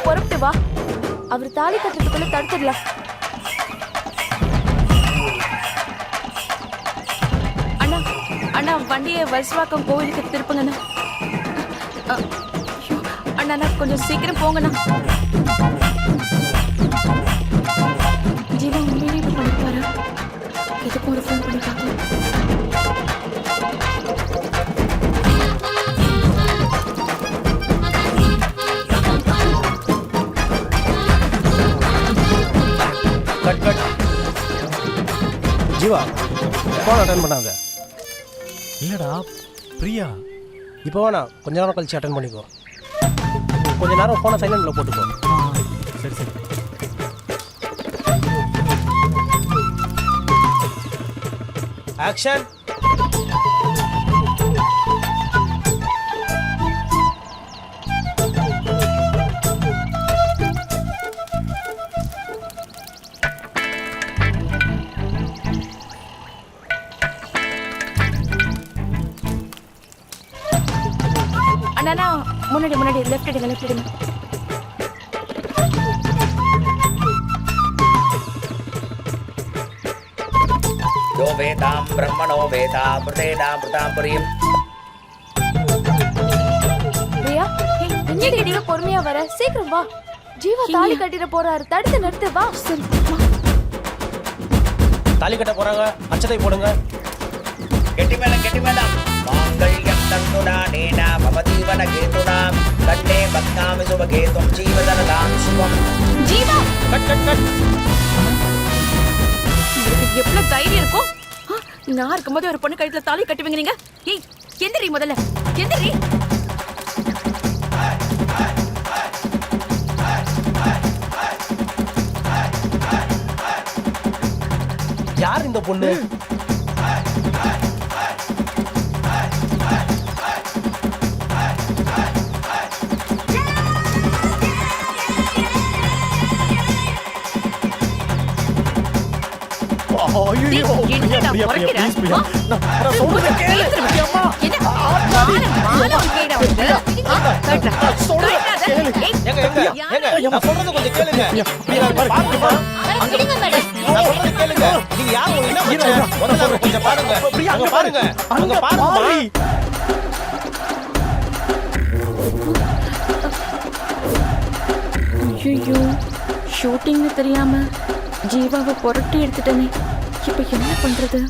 புறப்பட்டு வா. அவர் தாலி கட்டுறதுக்குள்ள தடுத்துடலாம். அண்ணா அண்ணா வண்டியை வல்சவாக்கம் கோவிலுக்கு திருப்புங்கண்ணா. அண்ணா அண்ணா கொஞ்சம் சீக்கிரம் போங்கண்ணா. ஜீவா உண்மையிலே இப்ப பண்ணிப்பாரா? எதுக்கும் ஒரு ஃபோன் பண்ணி பார்க்கலாம். ஜீவா ஃபோன் அட்டன் பண்ணாங்க. இல்லடா பிரியா. இப்போ வேணா கொஞ்ச நேரம் கழிச்சு அட்டன் பண்ணிக்கோ. கொஞ்ச நேரம் ஃபோனை சைலண்டில் போட்டுக்கோ. சரி சரி. ஆக்ஷன். அண்ணா முன்னாடி முன்னாடி லெஃப்ட் எடுங்க லெஃப்ட் எடுங்க. யோ வேதாம் பிரம்மணோ வேதா பிரதேதாம் பிரதாம் புரியும். பிரியா என்னடி நீ பொறுமையா வர? சீக்கிரம் வா. ஜீவா தாலி கட்டிட போறாரு. தடுத்து நிறுத்து. வா. சரி வா. தாலி கட்ட போறாங்க. அச்சதை போடுங்க. கெட்டி மேளம் மாங்கல்யம் தன்னுடா நேனா பவதீவன கேதுனாம் கண்ணே பத்னாமி சுபகேதும் ஜீவதனதாம் சுபம். Jeeva cut cut cut. உங்களுக்கு எவ்வளவு தைரியம் இருக்கும்? நான் இருக்கும்போது ஒரு பொண்ணு கழுத்துல தாலி கட்டுவீங்க நீங்க? ஏய் எந்திரி முதல்ல எந்திரி. யார் இந்த பொண்ணு? என்னடா முறைக்கிற? நான் சொல்றத கேளு. அம்மா. என்ன மானம் கேடா வந்து? நான் சொல்றத கொஞ்சம் கேளுங்க. பாருங்க. அங்க விடுங்க மேடம். நான் சொல்றத கேளுங்க. நீங்க யார் என்ன பிரச்சனை? முதல்ல கொஞ்சம் பாருங்க. அங்க பாருங்க. அங்க பாருங்க. ஐயோ ஷூட்டிங்னு தெரியாம ஜீவாவை புரட்டி எடுத்துட்டனே. இப்ப என்ன பண்றது?